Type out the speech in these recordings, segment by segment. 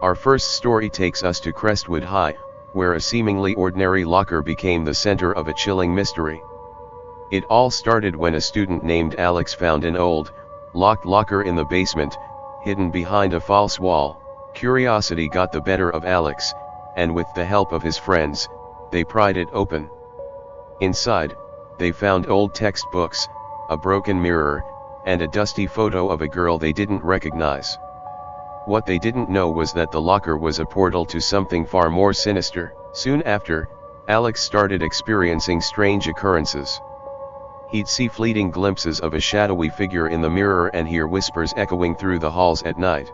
Our first story takes us to Crestwood High, where a seemingly ordinary locker became the center of a chilling mystery. It all started when a student named Alex found an old, locked locker in the basement, hidden behind a false wall. Curiosity got the better of Alex, and with the help of his friends, they pried it open. Inside, they found old textbooks, a broken mirror, and a dusty photo of a girl they didn't recognize. What they didn't know was that the locker was a portal to something far more sinister. Soon after, Alex started experiencing strange occurrences. He'd see fleeting glimpses of a shadowy figure in the mirror and hear whispers echoing through the halls at night.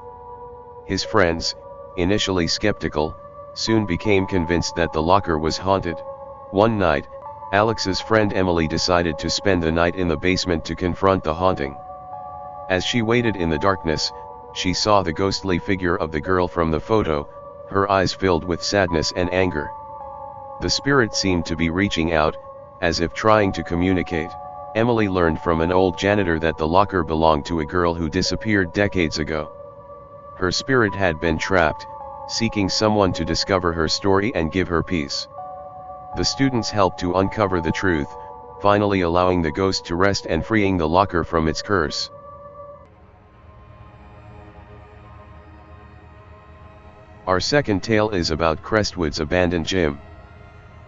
His friends, initially skeptical, soon became convinced that the locker was haunted. One night, Alex's friend Emily decided to spend the night in the basement to confront the haunting. As she waited in the darkness, she saw the ghostly figure of the girl from the photo, her eyes filled with sadness and anger. The spirit seemed to be reaching out, as if trying to communicate. Emily learned from an old janitor that the locker belonged to a girl who disappeared decades ago. Her spirit had been trapped, seeking someone to discover her story and give her peace. The students helped to uncover the truth, finally allowing the ghost to rest and freeing the locker from its curse. Our second tale is about Crestwood's abandoned gym.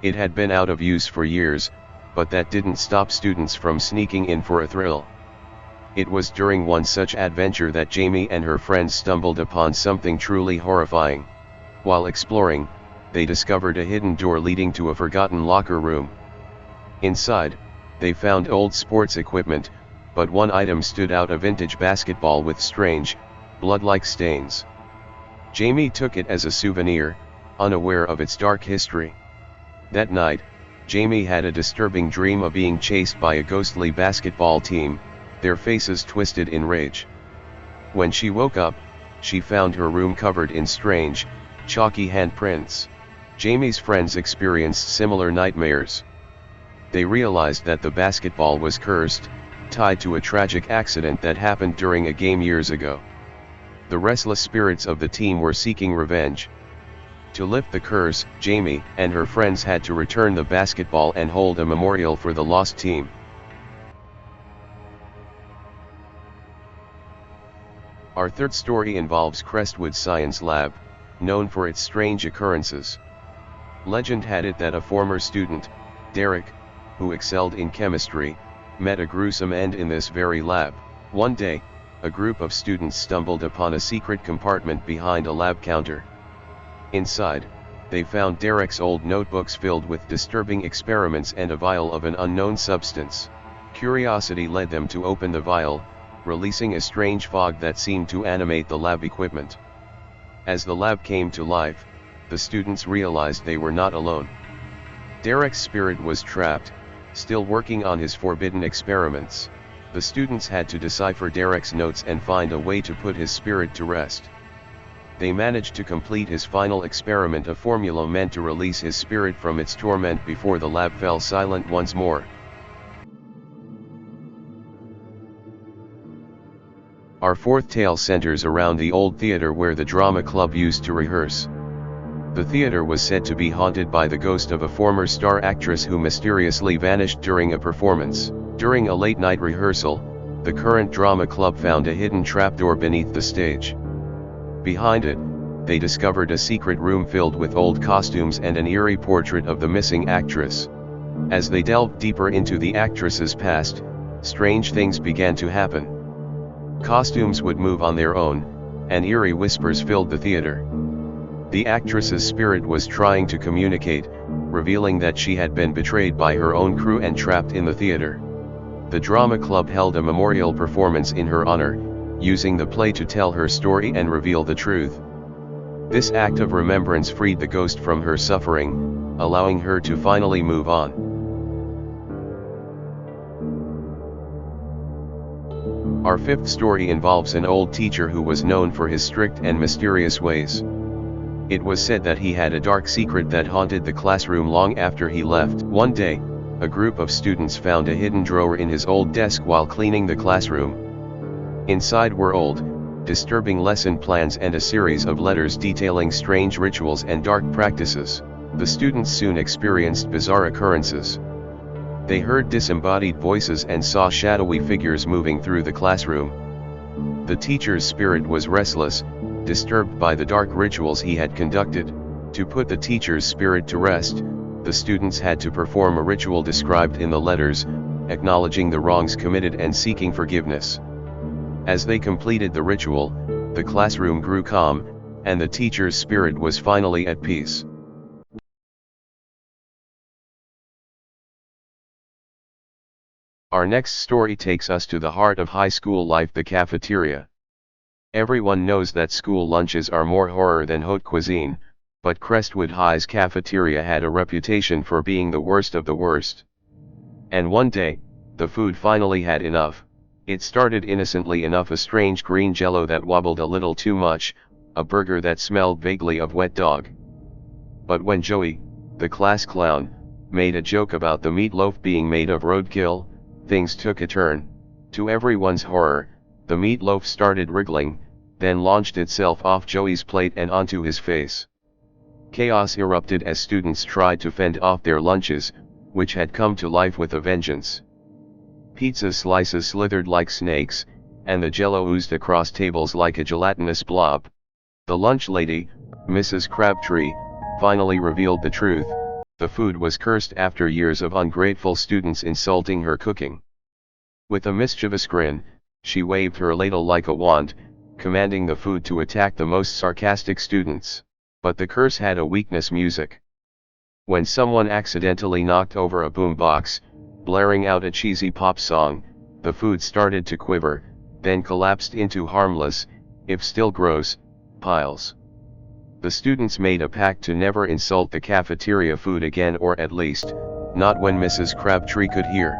It had been out of use for years, but that didn't stop students from sneaking in for a thrill. It was during one such adventure that Jamie and her friends stumbled upon something truly horrifying. While exploring, they discovered a hidden door leading to a forgotten locker room. Inside, they found old sports equipment, but one item stood out: a vintage basketball with strange, blood-like stains. Jamie took it as a souvenir, unaware of its dark history. That night, Jamie had a disturbing dream of being chased by a ghostly basketball team, their faces twisted in rage. When she woke up, she found her room covered in strange, chalky handprints. Jamie's friends experienced similar nightmares. They realized that the basketball was cursed, tied to a tragic accident that happened during a game years ago. The restless spirits of the team were seeking revenge. To lift the curse, Jamie and her friends had to return the basketball and hold a memorial for the lost team. Our third story involves Crestwood Science Lab, known for its strange occurrences. Legend had it that a former student, Derek, who excelled in chemistry, met a gruesome end in this very lab. One day, a group of students stumbled upon a secret compartment behind a lab counter. Inside, they found Derek's old notebooks filled with disturbing experiments and a vial of an unknown substance. Curiosity led them to open the vial, releasing a strange fog that seemed to animate the lab equipment. As the lab came to life, the students realized they were not alone. Derek's spirit was trapped, still working on his forbidden experiments. The students had to decipher Derek's notes and find a way to put his spirit to rest. They managed to complete his final experiment, a formula meant to release his spirit from its torment before the lab fell silent once more. Our fourth tale centers around the old theater where the drama club used to rehearse. The theater was said to be haunted by the ghost of a former star actress who mysteriously vanished during a performance. During a late-night rehearsal, the current drama club found a hidden trapdoor beneath the stage. Behind it, they discovered a secret room filled with old costumes and an eerie portrait of the missing actress. As they delved deeper into the actress's past, strange things began to happen. Costumes would move on their own, and eerie whispers filled the theater. The actress's spirit was trying to communicate, revealing that she had been betrayed by her own crew and trapped in the theater. The drama club held a memorial performance in her honor, using the play to tell her story and reveal the truth. This act of remembrance freed the ghost from her suffering, allowing her to finally move on. Our fifth story involves an old teacher who was known for his strict and mysterious ways. It was said that he had a dark secret that haunted the classroom long after he left. One day, a group of students found a hidden drawer in his old desk while cleaning the classroom. Inside were old, disturbing lesson plans and a series of letters detailing strange rituals and dark practices. The students soon experienced bizarre occurrences. They heard disembodied voices and saw shadowy figures moving through the classroom. The teacher's spirit was restless, disturbed by the dark rituals he had conducted. To put the teacher's spirit to rest, the students had to perform a ritual described in the letters, acknowledging the wrongs committed and seeking forgiveness. As they completed the ritual, the classroom grew calm, and the teacher's spirit was finally at peace. Our next story takes us to the heart of high school life, the cafeteria. Everyone knows that school lunches are more horror than haute cuisine, but Crestwood High's cafeteria had a reputation for being the worst of the worst. And one day, the food finally had enough. It started innocently enough: a strange green jello that wobbled a little too much, a burger that smelled vaguely of wet dog. But when Joey, the class clown, made a joke about the meatloaf being made of roadkill, things took a turn. To everyone's horror, the meatloaf started wriggling, then launched itself off Joey's plate and onto his face. Chaos erupted as students tried to fend off their lunches, which had come to life with a vengeance. Pizza slices slithered like snakes, and the jello oozed across tables like a gelatinous blob. The lunch lady, Mrs. Crabtree, finally revealed the truth: the food was cursed after years of ungrateful students insulting her cooking. With a mischievous grin, she waved her ladle like a wand, commanding the food to attack the most sarcastic students. But the curse had a weakness: music. When someone accidentally knocked over a boombox, blaring out a cheesy pop song, the food started to quiver, then collapsed into harmless, if still gross, piles. The students made a pact to never insult the cafeteria food again, or at least, not when Mrs. Crabtree could hear.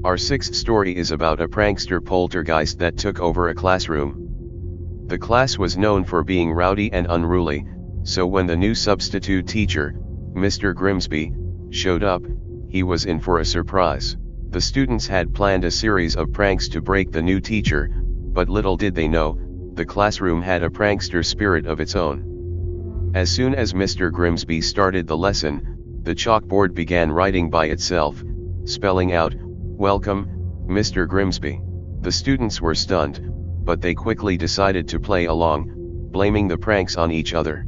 Our sixth story is about a prankster poltergeist that took over a classroom. The class was known for being rowdy and unruly, so when the new substitute teacher, Mr. Grimsby, showed up, he was in for a surprise. The students had planned a series of pranks to break the new teacher, but little did they know, the classroom had a prankster spirit of its own. As soon as Mr. Grimsby started the lesson, the chalkboard began writing by itself, spelling out, "Welcome, Mr. Grimsby." The students were stunned, but they quickly decided to play along, blaming the pranks on each other.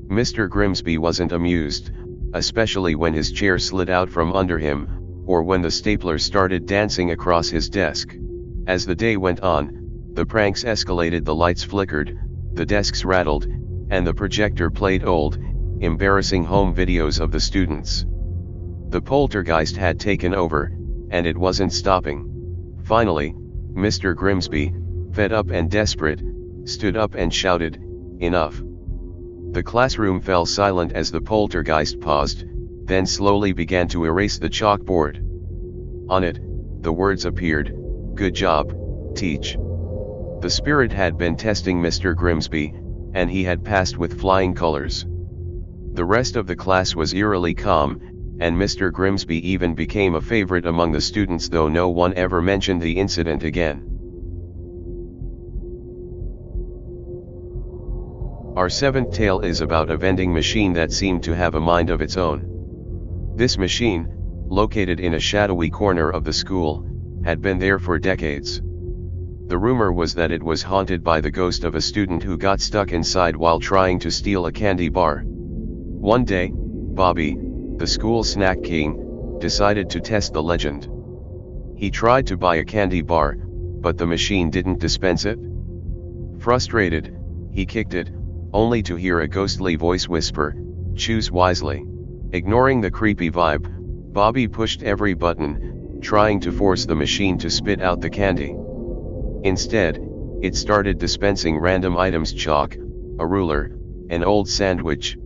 Mr. Grimsby wasn't amused, especially when his chair slid out from under him, or when the stapler started dancing across his desk. As the day went on, the pranks escalated: the lights flickered, the desks rattled, and the projector played old, embarrassing home videos of the students. The poltergeist had taken over, and it wasn't stopping. Finally, Mr. Grimsby, fed up and desperate, stood up and shouted, "Enough." The classroom fell silent as the poltergeist paused, then slowly began to erase the chalkboard. On it, the words appeared, "Good job, teach." The spirit had been testing Mr. Grimsby, and he had passed with flying colors. The rest of the class was eerily calm, and Mr. Grimsby even became a favorite among the students, though no one ever mentioned the incident again. Our seventh tale is about a vending machine that seemed to have a mind of its own. This machine, located in a shadowy corner of the school, had been there for decades. The rumor was that it was haunted by the ghost of a student who got stuck inside while trying to steal a candy bar. One day, Bobby, the school snack king, decided to test the legend. He tried to buy a candy bar, but the machine didn't dispense it. Frustrated, he kicked it, only to hear a ghostly voice whisper, "Choose wisely." Ignoring the creepy vibe, Bobby pushed every button, trying to force the machine to spit out the candy. Instead, it started dispensing random items: chalk, a ruler, an old sandwich.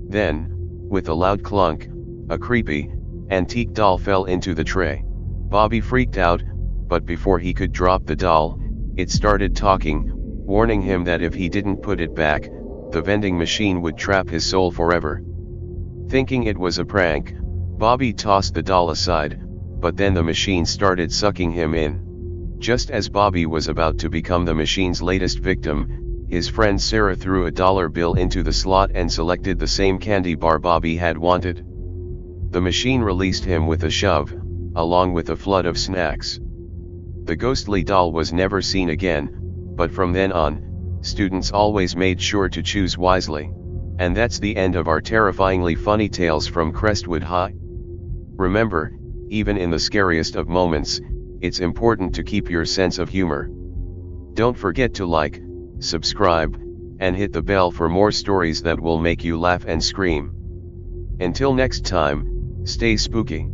Then, with a loud clunk, a creepy, antique doll fell into the tray. Bobby freaked out, but before he could drop the doll, it started talking, warning him that if he didn't put it back, the vending machine would trap his soul forever. Thinking it was a prank, Bobby tossed the doll aside, but then the machine started sucking him in. Just as Bobby was about to become the machine's latest victim, his friend Sarah threw a dollar bill into the slot and selected the same candy bar Bobby had wanted. The machine released him with a shove, along with a flood of snacks. The ghostly doll was never seen again, but from then on, students always made sure to choose wisely. And that's the end of our terrifyingly funny tales from Crestwood High. Remember, even in the scariest of moments, it's important to keep your sense of humor. Don't forget to like, subscribe, and hit the bell for more stories that will make you laugh and scream. Until next time, stay spooky.